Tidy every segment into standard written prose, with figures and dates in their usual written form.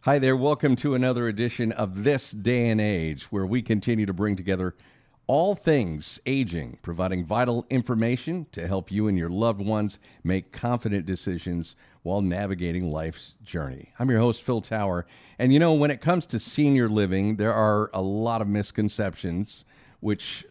Hi there. Welcome to another edition of This Day and Age, where we continue to bring together all things aging, providing vital information to help you and your loved ones make confident decisions while navigating life's journey. I'm your host, Phil Tower. And you know, when it comes to senior living, there are a lot of misconceptions which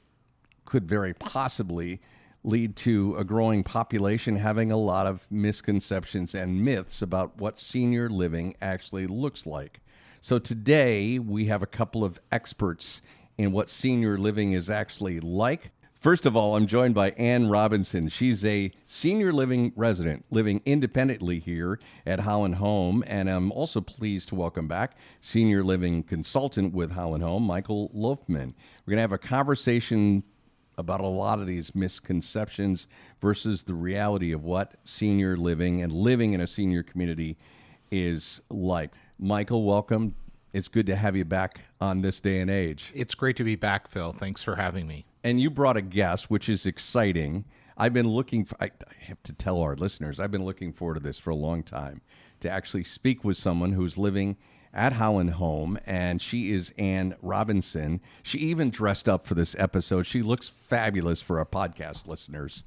could very possibly lead to a growing population having a lot of misconceptions and myths about what senior living actually looks like. So today we have a couple of experts in what senior living is actually like. First of all, I'm joined by Ann Robinson. She's a senior living resident living independently here at Holland Home, and I'm also pleased to welcome back senior living consultant with Holland Home, Michael Loughman. We're going to have a conversation about a lot of these misconceptions versus the reality of what senior living and living in a senior community is like. Michael, welcome. It's good to have you back on This Day and Age. It's great to be back, Phil. Thanks for having me. And you brought a guest, which is exciting. I've been looking for, I have to tell our listeners, I've been looking forward to this for a long time, to actually speak with someone who's living at Holland Home, and she is Ann Robinson. She even dressed up for this episode. She looks fabulous for our podcast listeners.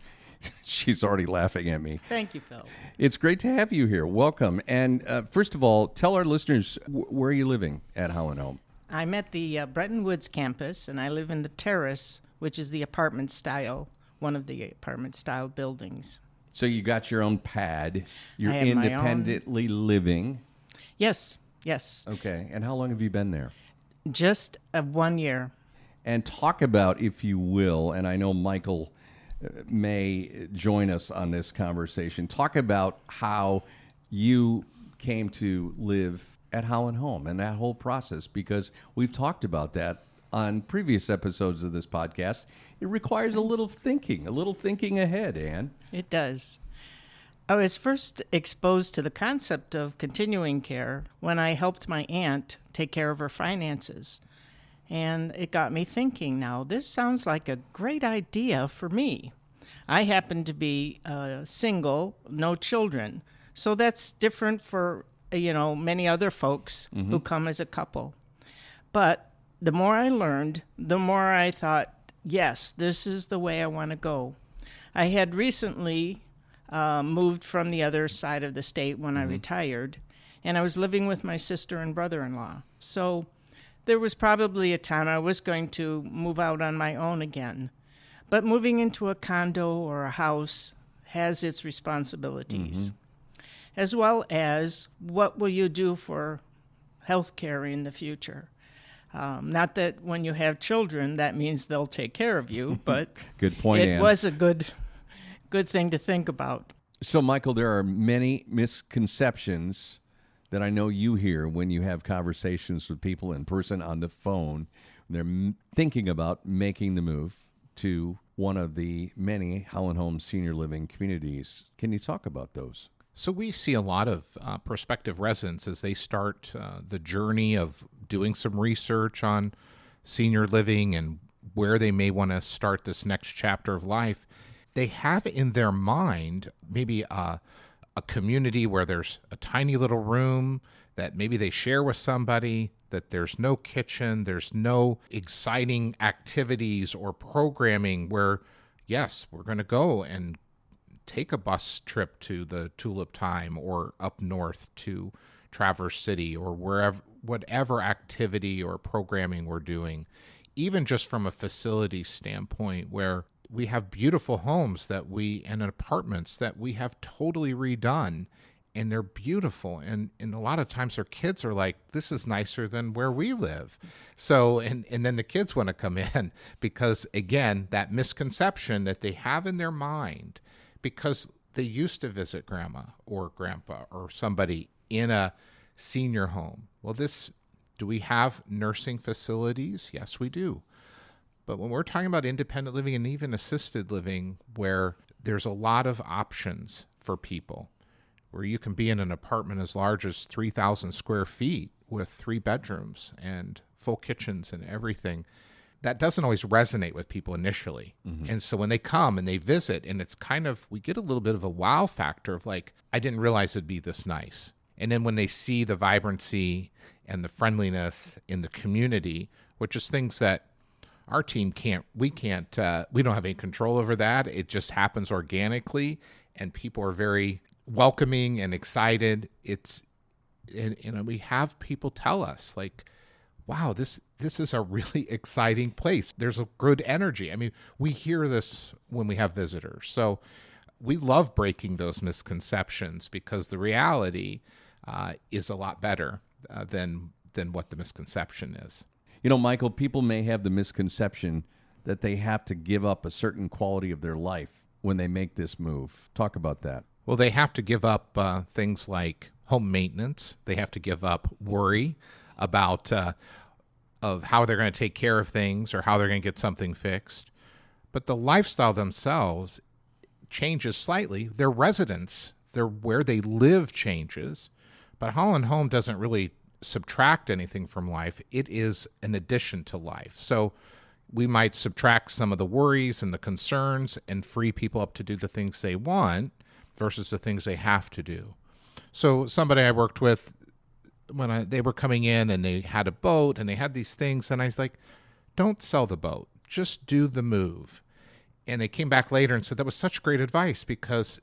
She's already laughing at me. Thank you, Phil. It's great to have you here. Welcome. And first of all, tell our listeners, where are you living at Holland Home? I'm at the Bretton Woods campus, and I live in the Terrace, which is the apartment style, one of the apartment style buildings. So you got your own pad. You're I have my independently living. Yes. Okay. And how long have you been there? Just 1 year. And talk about, if you will, and I know Michael may join us on this conversation, talk about how you came to live at Holland Home and that whole process, because we've talked about that on previous episodes of this podcast. It requires a little thinking ahead, Ann. It does. I was first exposed to the concept of continuing care when I helped my aunt take care of her finances. And it got me thinking, now, this sounds like a great idea for me. I happen to be single, no children. So that's different for, many other folks who come as a couple. But the more I learned, the more I thought, yes, this is the way I want to go. I had recently moved from the other side of the state when I retired, and I was living with my sister and brother-in-law. So there was probably a time I was going to move out on my own again. But moving into a condo or a house has its responsibilities, as well as what will you do for health care in the future. Not that when you have children, that means they'll take care of you, but Good point, it Ann. was a good thing to think about. So, Michael, there are many misconceptions that I know you hear when you have conversations with people in person, on the phone. They're thinking about making the move to one of the many Holland Home senior living communities. Can you talk about those? So we see a lot of prospective residents as they start the journey of doing some research on senior living and where they may want to start this next chapter of life. They have in their mind maybe a community where there's a tiny little room that maybe they share with somebody, that there's no kitchen, there's no exciting activities or programming where, yes, we're going to go and take a bus trip to the Tulip Time or up north to Traverse City or wherever, whatever activity or programming we're doing, even just from a facility standpoint where we have beautiful homes and apartments that we have totally redone, and they're beautiful. And a lot of times our kids are like, this is nicer than where we live. So, and then the kids want to come in because, again, that misconception that they have in their mind, because they used to visit grandma or grandpa or somebody in a senior home. Well, do we have nursing facilities? Yes, we do. But when we're talking about independent living and even assisted living, where there's a lot of options for people, where you can be in an apartment as large as 3,000 square feet with 3 bedrooms and full kitchens and everything, that doesn't always resonate with people initially. And so when they come and they visit, and it's kind of, we get a little bit of a wow factor of like, I didn't realize it'd be this nice. And then when they see the vibrancy and the friendliness in the community, which is things that our team we don't have any control over that. It just happens organically, and people are very welcoming and excited. We have people tell us like, wow, this is a really exciting place. There's a good energy. I mean, we hear this when we have visitors. So we love breaking those misconceptions because the reality is a lot better than what the misconception is. You know, Michael, people may have the misconception that they have to give up a certain quality of their life when they make this move. Talk about that. Well, they have to give up things like home maintenance. They have to give up worry about of how they're going to take care of things or how they're going to get something fixed. But the lifestyle themselves changes slightly. Their residence, where they live changes. But Holland Home doesn't really subtract anything from life. It is an addition to life. So we might subtract some of the worries and the concerns and free people up to do the things they want versus the things they have to do. So somebody I worked with, when they were coming in and they had a boat and they had these things, and I was like, don't sell the boat, just do the move. And they came back later and said that was such great advice because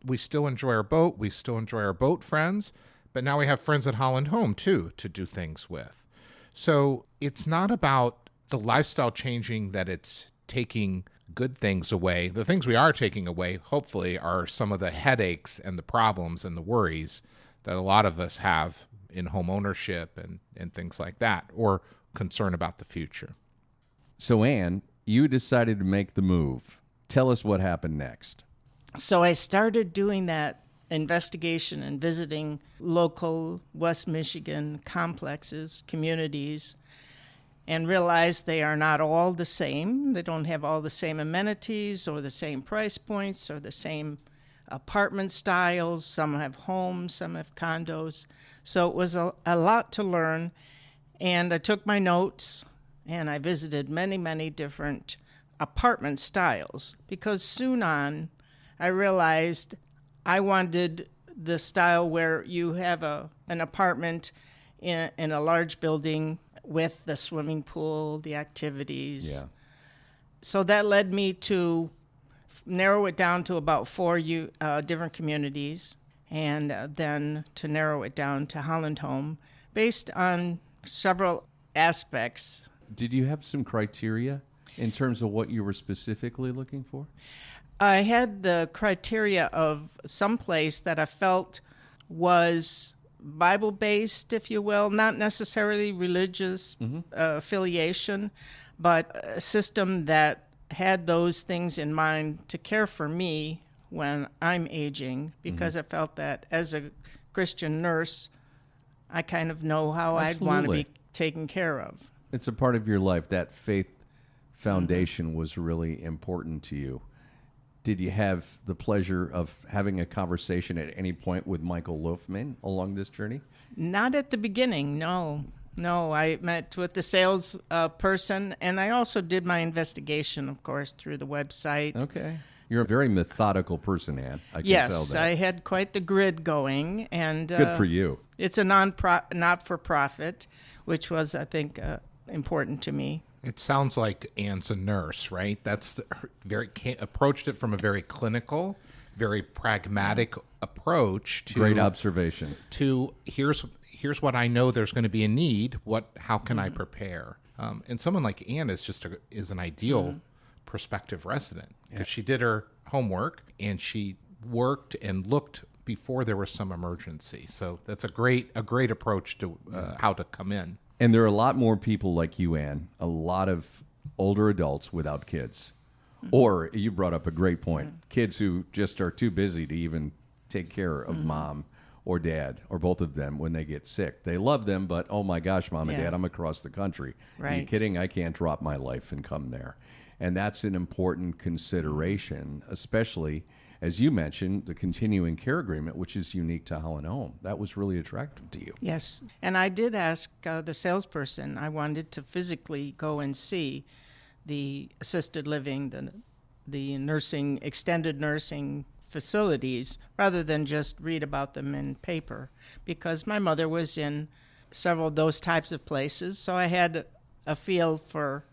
we still enjoy our boat, we still enjoy our boat friends, but now we have friends at Holland Home too to do things with. So it's not about the lifestyle changing that it's taking good things away. The things we are taking away, hopefully, are some of the headaches and the problems and the worries that a lot of us have in home ownership and things like that, or concern about the future. So, Ann, you decided to make the move. Tell us what happened next. So I started doing that investigation and visiting local West Michigan complexes, communities, and realized they are not all the same. They don't have all the same amenities or the same price points or the same apartment styles. Some have homes, some have condos. So it was a lot to learn. And I took my notes and I visited many, many different apartment styles because soon on I realized I wanted the style where you have an apartment in a large building with the swimming pool, the activities. Yeah. So that led me to narrow it down to about 4 different communities, and then to narrow it down to Holland Home based on several aspects. Did you have some criteria in terms of what you were specifically looking for? I had the criteria of some place that I felt was Bible-based, if you will, not necessarily religious affiliation, but a system that had those things in mind to care for me when I'm aging, because I felt that as a Christian nurse, I kind of know how I'd want to be taken care of. It's a part of your life. That faith foundation was really important to you. Did you have the pleasure of having a conversation at any point with Michael Loughman along this journey? Not at the beginning, no. No, I met with the sales person, and I also did my investigation, of course, through the website. Okay. You're a very methodical person, Ann. I can tell Yes, that. I had quite the grid going. And Good for you. It's a not-for-profit, which was, I think, important to me. It sounds like Ann's a nurse, right? That's approached it from a very clinical, very pragmatic approach to Great observation. To here's what I know there's going to be a need. How can I prepare? And someone like Ann is an ideal prospective resident because she did her homework and she worked and looked before there was some emergency. So that's a great approach to how to come in. And there are a lot more people like you, Ann, a lot of older adults without kids. Or you brought up a great point, kids who just are too busy to even take care of mom or dad or both of them when they get sick. They love them, but oh my gosh, mom and dad, I'm across the country. Are you kidding? I can't drop my life and come there. And that's an important consideration, especially, as you mentioned, the continuing care agreement, which is unique to Holland Home. That was really attractive to you. Yes. And I did ask the salesperson, I wanted to physically go and see the assisted living, the nursing, extended nursing facilities rather than just read about them in paper, because my mother was in several of those types of places, so I had a feel for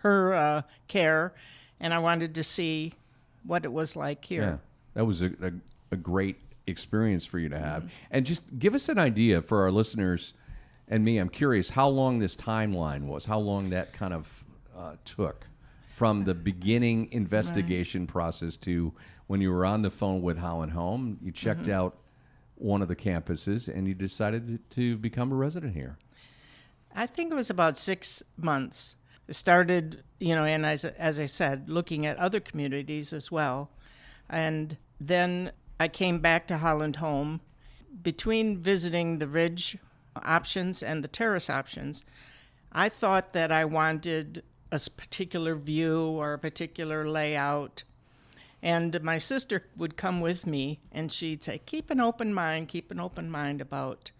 her care, and I wanted to see what it was like here. Yeah, that was a great experience for you to have. And just give us an idea for our listeners and me. I'm curious how long this timeline was, how long that kind of took from the beginning investigation process to when you were on the phone with Holland Home, you checked out one of the campuses, and you decided to become a resident here. I think it was about 6 months. It started, and as I said, looking at other communities as well. And then I came back to Holland Home. Between visiting the ridge options and the terrace options, I thought that I wanted a particular view or a particular layout. And my sister would come with me, and she'd say, keep an open mind about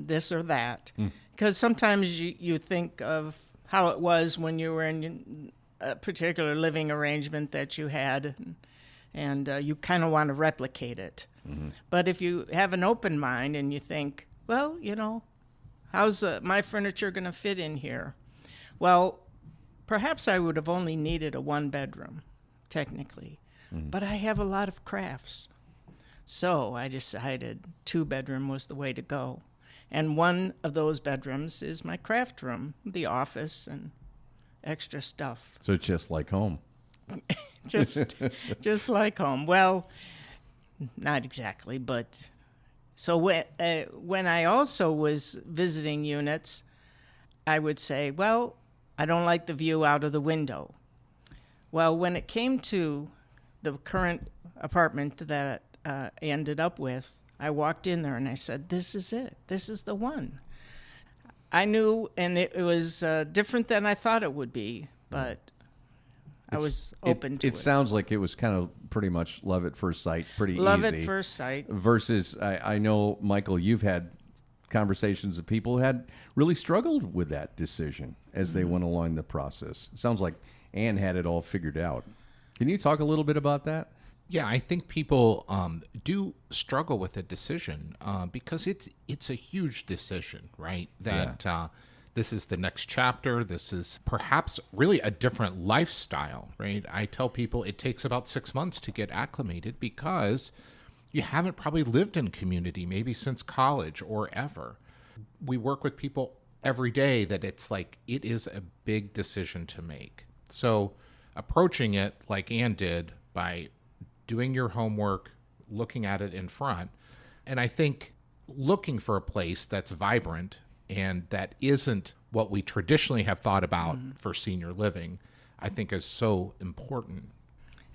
this or that. Because sometimes you think of how it was when you were in a particular living arrangement that you had, and you kind of want to replicate it. But if you have an open mind and you think, well, how's my furniture going to fit in here? Well, perhaps I would have only needed a 1-bedroom, technically. But I have a lot of crafts. So I decided 2-bedroom was the way to go. And one of those bedrooms is my craft room, the office, and extra stuff. So it's just like home. just like home. Well, not exactly, but so when I also was visiting units, I would say, well, I don't like the view out of the window. Well, when it came to the current apartment that I ended up with, I walked in there and I said, this is it. This is the one. I knew, and it was different than I thought it would be, but I was open to it. It sounds like it was kind of pretty much love at first sight, pretty easy. Love at first sight. Versus, I know, Michael, you've had conversations with people who had really struggled with that decision as they went along the process. It sounds like Ann had it all figured out. Can you talk a little bit about that? Yeah, I think people do struggle with a decision because it's a huge decision, right? That this is the next chapter. This is perhaps really a different lifestyle, right? I tell people it takes about 6 months to get acclimated because you haven't probably lived in community maybe since college or ever. We work with people every day that it's like it is a big decision to make. So approaching it like Ann did by doing your homework, looking at it in front, and I think looking for a place that's vibrant and that isn't what we traditionally have thought about for senior living, I think is so important.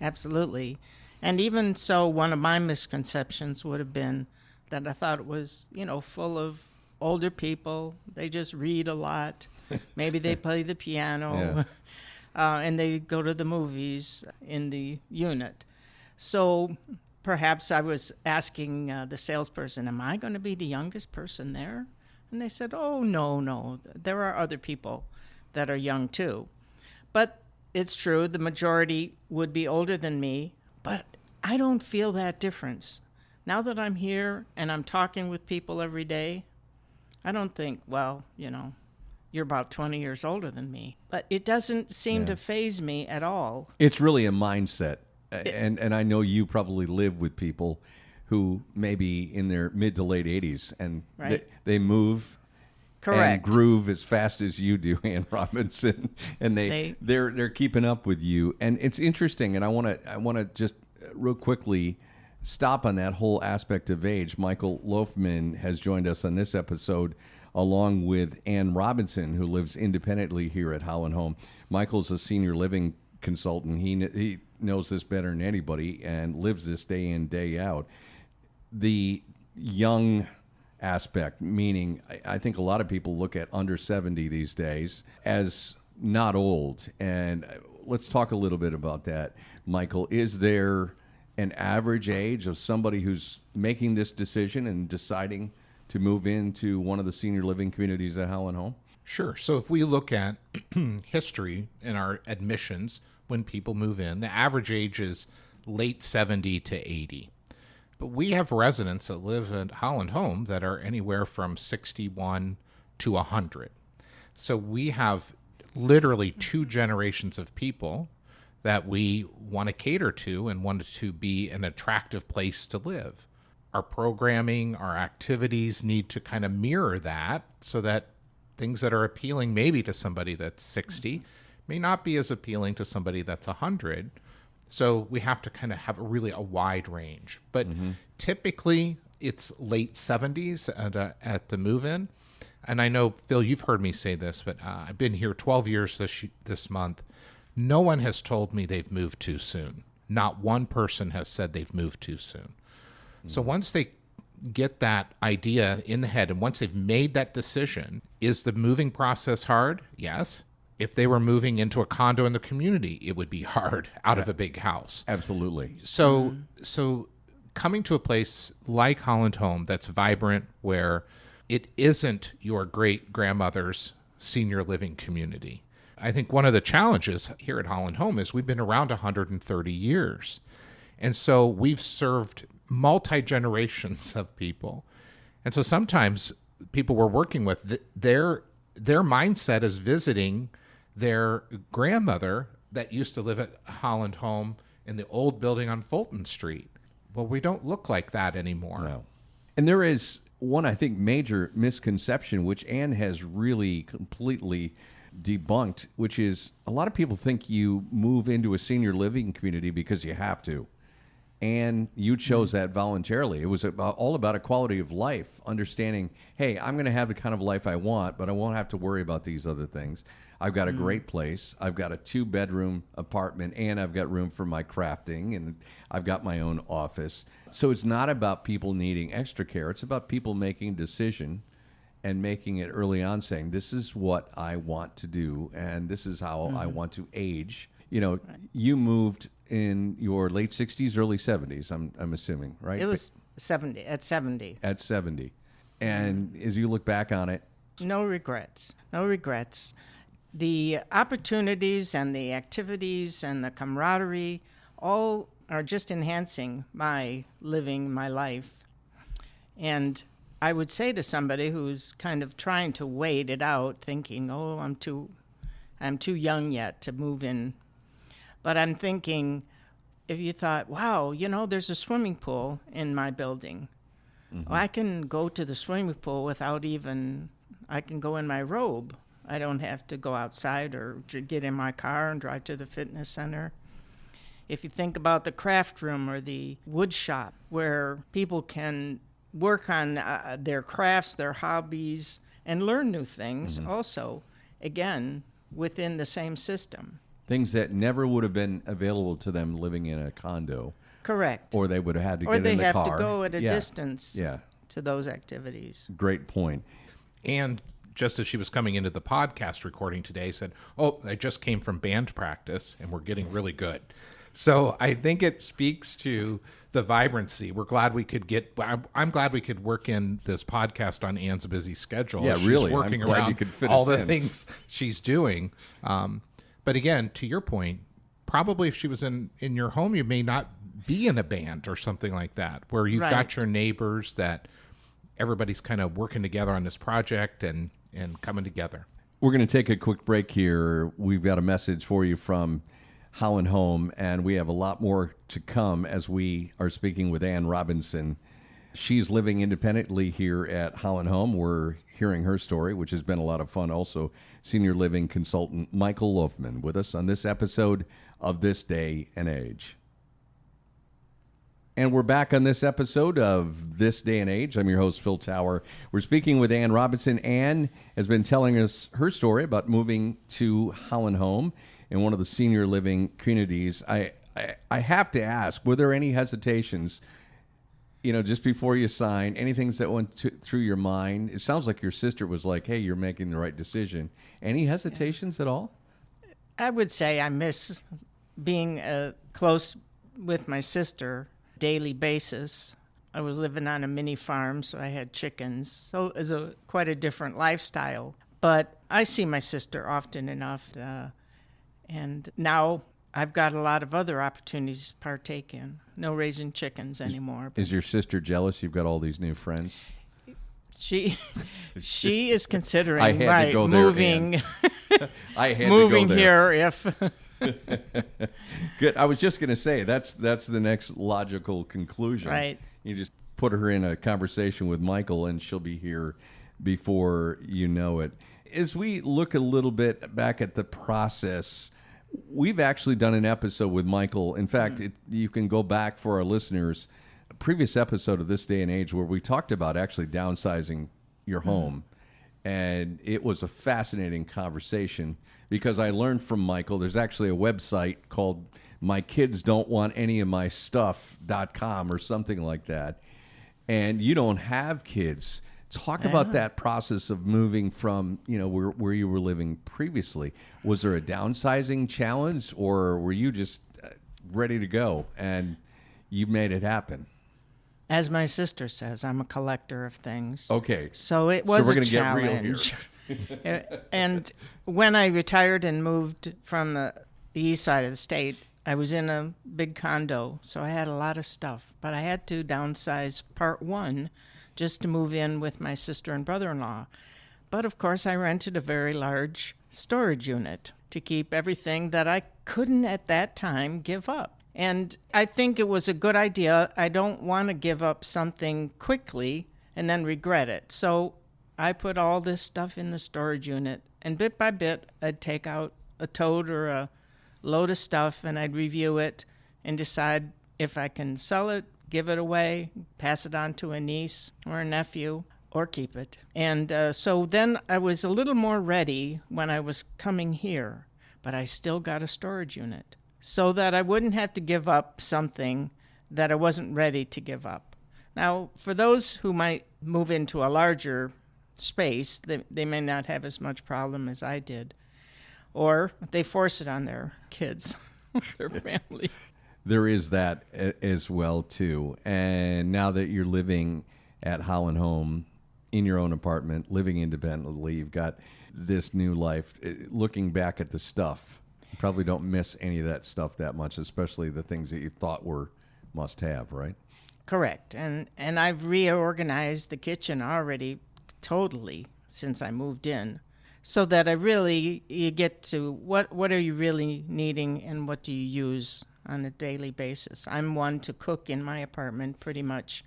Absolutely. And even so, one of my misconceptions would have been that I thought it was, full of older people. They just read a lot. Maybe they play the piano. And they go to the movies in the unit. So perhaps I was asking the salesperson, am I going to be the youngest person there? And they said, oh, no. There are other people that are young too. But it's true, the majority would be older than me, but I don't feel that difference. Now that I'm here and I'm talking with people every day, I don't think, well, you're about 20 years older than me. But it doesn't seem to faze me at all. It's really a mindset. And I know you probably live with people who may be in their mid to late 80s, and they move and groove as fast as you do, Ann Robinson, and they're keeping up with you. And it's interesting, and I want to just real quickly stop on that whole aspect of age. Michael Loughman has joined us on this episode, along with Ann Robinson, who lives independently here at Holland Home. Michael's a senior living consultant. He knows this better than anybody and lives this day in, day out. The young aspect, meaning I think a lot of people look at under 70 these days as not old. And let's talk a little bit about that. Michael, is there an average age of somebody who's making this decision and deciding to move into one of the senior living communities at Holland Home? Sure. So if we look at history in our admissions when people move in, the average age is late 70 to 80. But we have residents that live at Holland Home that are anywhere from 61 to 100. So we have literally 2 generations of people that we want to cater to and want it to be an attractive place to live. Our programming, our activities need to kind of mirror that so that things that are appealing maybe to somebody that's 60 may not be as appealing to somebody that's 100. So we have to kind of have a wide range. But typically it's late 70s at the move-in. And I know, Phil, you've heard me say this, but I've been here 12 years this month. No one has told me they've moved too soon. Not one person has said they've moved too soon. So once they get that idea in the head and once they've made that decision, is the moving process hard? Yes. If they were moving into a condo in the community, it would be hard out of a big house. Absolutely. So coming to a place like Holland Home that's vibrant, where it isn't your great-grandmother's senior living community. I think one of the challenges here at Holland Home is we've been around 130 years. And so we've served multi-generations of people. And so sometimes people we're working with, their mindset is visiting their grandmother that used to live at Holland Home in the old building on Fulton Street. Well, we don't look like that anymore. No. And there is one, I think, major misconception, which Anne has really completely debunked, which is a lot of people think you move into a senior living community because you have to. And you chose that voluntarily. It was all about a quality of life, understanding, hey, I'm going to have the kind of life I want, but I won't have to worry about these other things. I've got a great place. I've got a 2-bedroom apartment, and I've got room for my crafting, and I've got my own office. So it's not about people needing extra care. It's about people making a decision and making it early on, saying, this is what I want to do, and this is how I want to age. You know, you moved in your late 60s, early 70s, I'm assuming, right? It was 70. At 70. At 70. And as you look back on it? No regrets. No regrets. The opportunities and the activities and the camaraderie all are just enhancing my living my life. And I would say to somebody who's kind of trying to wait it out, thinking, oh, I'm too young yet to move in. But I'm thinking, if you thought, wow, you know, there's a swimming pool in my building. Well, I can go to the swimming pool I can go in my robe. I don't have to go outside or get in my car and drive to the fitness center. If you think about the craft room or the wood shop where people can work on their crafts, their hobbies, and learn new things also, again, within the same system. Things that never would have been available to them living in a condo. Correct. Or they would have had to get in the car. Or they have to go at a distance to those activities. Great point. And just as she was coming into the podcast recording today, said, oh, I just came from band practice, and we're getting really good. So I think it speaks to the vibrancy. We're glad we could I'm glad we could work in this podcast on Anne's busy schedule. Yeah, she's really. working I'm glad around you could fit all us the in. things she's doing. But again, to your point, probably if she was in your home, you may not be in a band or something like that, where you've got your neighbors that everybody's kind of working together on this project and coming together. We're going to take a quick break here. We've got a message for you from Holland Home, and we have a lot more to come as we are speaking with Anne Robinson. She's living independently here at Holland Home. We're hearing her story, which has been a lot of fun. Also, senior living consultant Michael Loughman with us on this episode of This Day and Age. And we're back on this episode of This Day and Age. I'm your host, Phil Tower. We're speaking with Anne Robinson. Anne has been telling us her story about moving to Holland Home in one of the senior living communities. I have to ask, were there any hesitations, just before you signed, anything that went through your mind? It sounds like your sister was like, hey, you're making the right decision. Any hesitations at all? I would say I miss being close with my sister daily basis. I was living on a mini farm, so I had chickens. So it was quite a different lifestyle. But I see my sister often enough. And now I've got a lot of other opportunities to partake in. No raising chickens anymore. Is your sister jealous? You've got all these new friends. She is considering I had to go there, moving I had moving to go there. here if Good. I was just going to say that's the next logical conclusion. Right. You just put her in a conversation with Michael, and she'll be here before you know it. As we look a little bit back at the process, we've actually done an episode with Michael. In fact, you can go back for our listeners, a previous episode of This Day and Age where we talked about actually downsizing your home. And it was a fascinating conversation because I learned from Michael, there's actually a website called mykidsdon'twantanyofmystuff.com or something like that. And you don't have kids. Talk about that process of moving from, where you were living previously. Was there a downsizing challenge, or were you just ready to go and you made it happen? As my sister says, I'm a collector of things. Okay. So it was we're a gonna challenge. Get real here. And when I retired and moved from the east side of the state, I was in a big condo, so I had a lot of stuff. But I had to downsize part one just to move in with my sister and brother-in-law. But of course, I rented a very large storage unit to keep everything that I couldn't at that time give up. And I think it was a good idea. I don't want to give up something quickly and then regret it. So I put all this stuff in the storage unit, and bit by bit, I'd take out a tote or a load of stuff, and I'd review it and decide if I can sell it, give it away, pass it on to a niece or a nephew, or keep it. And so then I was a little more ready when I was coming here, but I still got a storage unit so that I wouldn't have to give up something that I wasn't ready to give up. Now, for those who might move into a larger space, they may not have as much problem as I did, or they force it on their kids, their family. There is that as well, too. And now that you're living at Holland Home, in your own apartment, living independently, you've got this new life. Looking back at the stuff, you probably don't miss any of that stuff that much, especially the things that you thought were must-have, right? Correct. And I've reorganized the kitchen already totally since I moved in, so that you get to what are you really needing and what do you use on a daily basis. I'm one to cook in my apartment pretty much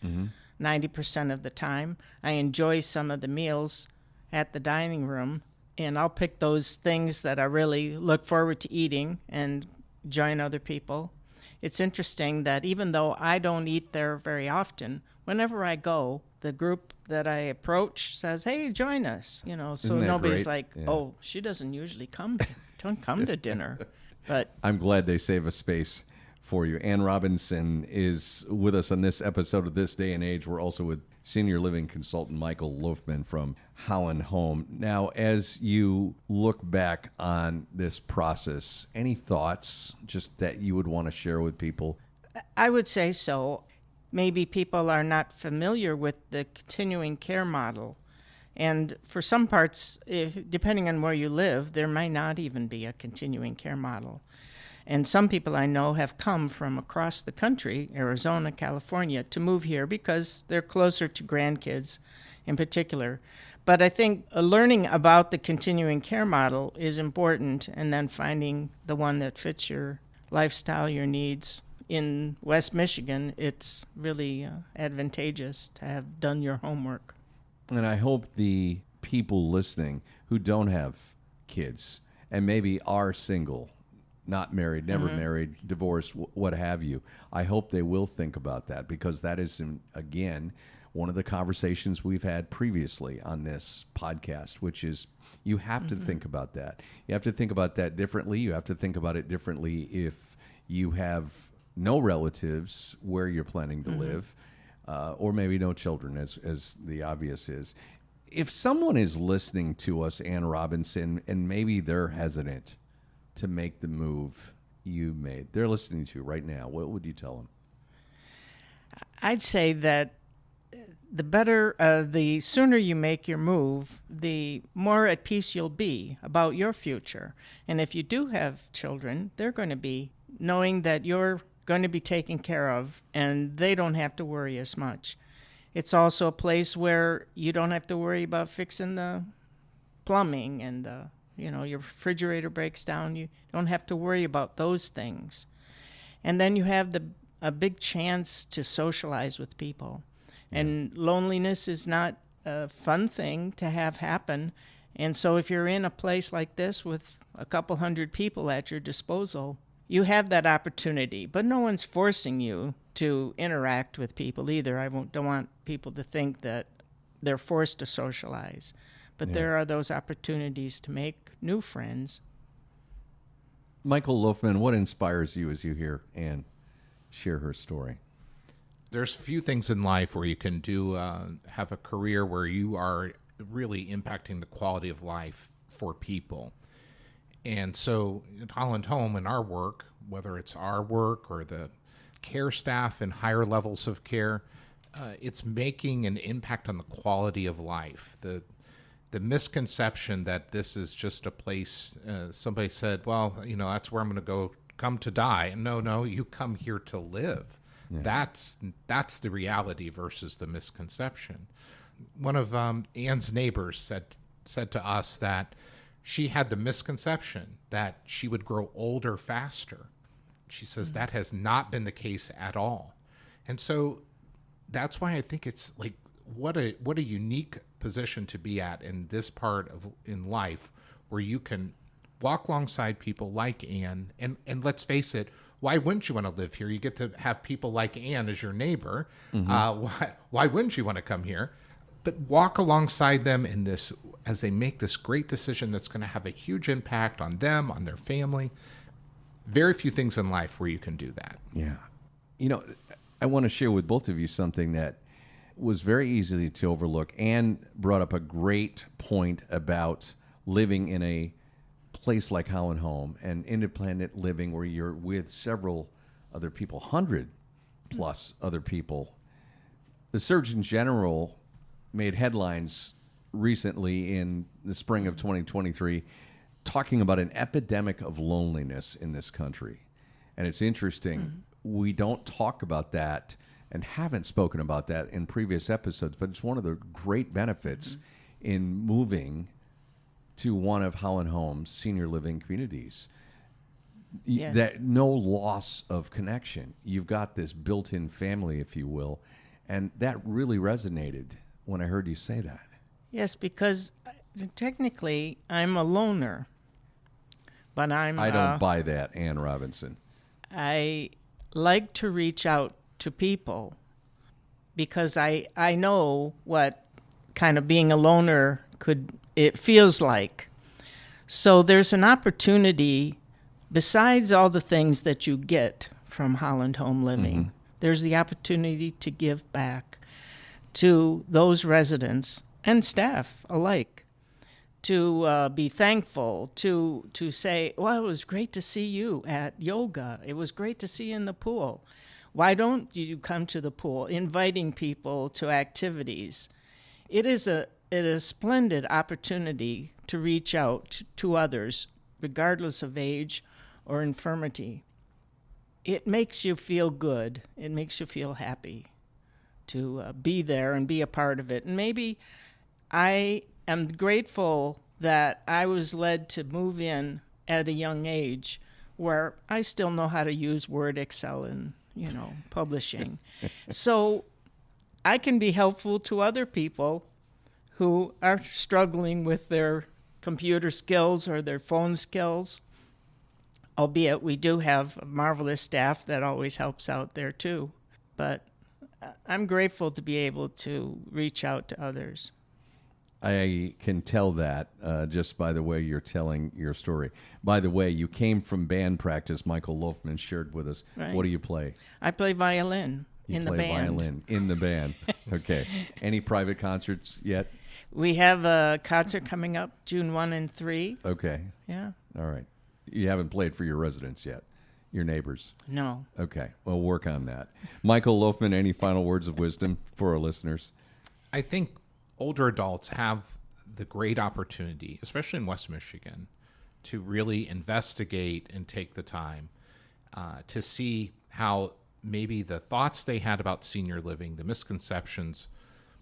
90% of the time. I enjoy some of the meals at the dining room, and I'll pick those things that I really look forward to eating and join other people. It's interesting that even though I don't eat there very often, whenever I go, the group that I approach says, "Hey, join us." So Isn't that nobody's great? like, Yeah. "Oh, she doesn't usually come to dinner." But I'm glad they save a space for you. Ann Robinson is with us on this episode of This Day and Age. We're also with senior living consultant Michael Loughman from Holland Home. Now, as you look back on this process, any thoughts just that you would want to share with people? I would say so. Maybe people are not familiar with the continuing care model. And for some parts, depending on where you live, there might not even be a continuing care model. And some people I know have come from across the country, Arizona, California, to move here because they're closer to grandkids in particular. But I think learning about the continuing care model is important, and then finding the one that fits your lifestyle, your needs. In West Michigan, it's really advantageous to have done your homework. And I hope the people listening who don't have kids and maybe are single, not married, never married, divorced, what have you, I hope they will think about that, because that is, again, one of the conversations we've had previously on this podcast, which is you have to think about that. You have to think about that differently. You have to think about it differently if you have no relatives where you're planning to live, or maybe no children, as the obvious is. If someone is listening to us, Ann Robinson, and maybe they're hesitant to make the move you made, they're listening to you right now, what would you tell them? I'd say that the sooner you make your move, the more at peace you'll be about your future. And if you do have children, they're going to be knowing that you're going to be taken care of and they don't have to worry as much. It's also a place where you don't have to worry about fixing the plumbing and your refrigerator breaks down. You don't have to worry about those things. And then you have a big chance to socialize with people. And loneliness is not a fun thing to have happen. And so if you're in a place like this with a couple hundred people at your disposal, you have that opportunity. But no one's forcing you to interact with people either. Don't want people to think that they're forced to socialize. But there are those opportunities to make new friends. Michael Loughman, what inspires you as you hear Anne share her story? There's few things in life where you can have a career where you are really impacting the quality of life for people. And so at Holland Home, in our work, whether it's our work or the care staff in higher levels of care, it's making an impact on the quality of life. The misconception that this is just a place, somebody said, well, that's where I'm going to come to die. No, you come here to live. Yeah. That's the reality versus the misconception. One of Anne's neighbors said to us that she had the misconception that she would grow older faster. She says that has not been the case at all. And so that's why I think it's like, what a unique position to be at in this part in life, where you can walk alongside people like Anne, and let's face it, why wouldn't you want to live here? You get to have people like Anne as your neighbor. Mm-hmm. Why wouldn't you want to come here? But walk alongside them in this as they make this great decision that's going to have a huge impact on them, on their family. Very few things in life where you can do that. Yeah. I want to share with both of you something that was very easy to overlook. Anne brought up a great point about living in a place like Holland Home and independent living where you're with several other people, 100 plus other people. The Surgeon General made headlines recently in the spring of 2023 talking about an epidemic of loneliness in this country. And it's interesting, we don't talk about that and haven't spoken about that in previous episodes, but it's one of the great benefits in moving to one of Holland Home's senior living communities. That no loss of connection. You've got this built-in family, if you will, and that really resonated when I heard you say that. Yes, because technically I'm a loner, but I don't buy that, Anne Robinson. I like to reach out to people because I know what kind of being a loner it feels like. So there's an opportunity, besides all the things that you get from Holland Home Living, there's the opportunity to give back to those residents and staff alike, to be thankful, to say, well, it was great to see you at yoga. It was great to see you in the pool. Why don't you come to the pool? Inviting people to activities. It is a splendid opportunity to reach out to others, regardless of age or infirmity. It makes you feel good. It makes you feel happy to be there and be a part of it. And maybe I am grateful that I was led to move in at a young age where I still know how to use Word, Excel, and publishing. So I can be helpful to other people who are struggling with their computer skills or their phone skills, albeit we do have a marvelous staff that always helps out there too. But I'm grateful to be able to reach out to others. I can tell that just by the way you're telling your story. By the way, you came from band practice. Michael Loughman shared with us. Right. What do you play? I play violin in the band. You play violin in the band. Okay. Any private concerts yet? We have a concert coming up June 1 and 3. Okay. Yeah. All right. You haven't played for your residents yet, your neighbors? No. Okay. Well, work on that. Michael Loughman, any final words of wisdom for our listeners? I think older adults have the great opportunity, especially in West Michigan, to really investigate and take the time. to see how maybe the thoughts they had about senior living, the misconceptions,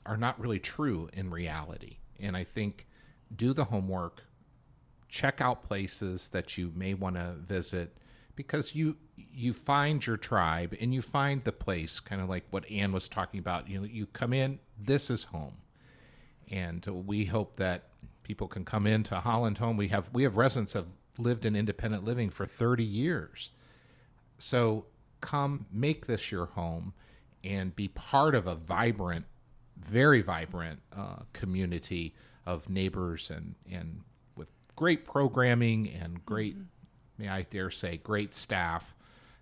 are not really true in reality. And I think do the homework, check out places that you may want to visit, because you find your tribe and you find the place, kind of like what Ann was talking about. You come in, this is home. And we hope that people can come into Holland Home. We have residents have lived in independent living for 30 years. So come, make this your home and be part of a vibrant, very vibrant community of neighbors and with great programming and great, may I dare say, great staff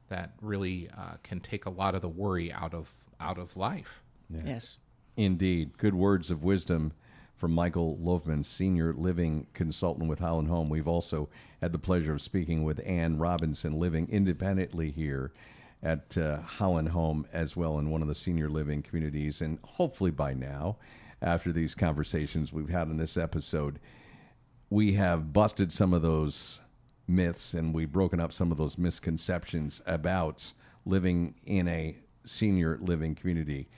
that really can take a lot of the worry out of life. Yeah. Yes. Indeed. Good words of wisdom from Michael Loughman, Senior Living Consultant with Holland Home. We've also had the pleasure of speaking with Ann Robinson, living independently here at Holland Home as well, in one of the senior living communities. And hopefully by now, after these conversations we've had in this episode, we have busted some of those myths and we've broken up some of those misconceptions about living in a senior living community,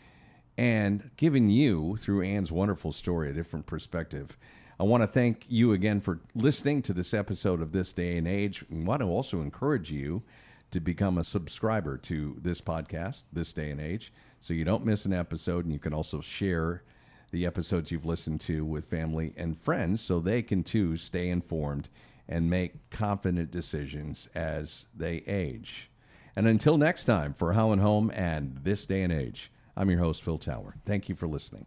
and giving you, through Ann's wonderful story, a different perspective. I want to thank you again for listening to this episode of This Day and Age. I want to also encourage you to become a subscriber to this podcast, This Day and Age, so you don't miss an episode, and you can also share the episodes you've listened to with family and friends so they can too stay informed and make confident decisions as they age. And until next time, for Holland Home and This Day and Age, I'm your host, Phil Tower. Thank you for listening.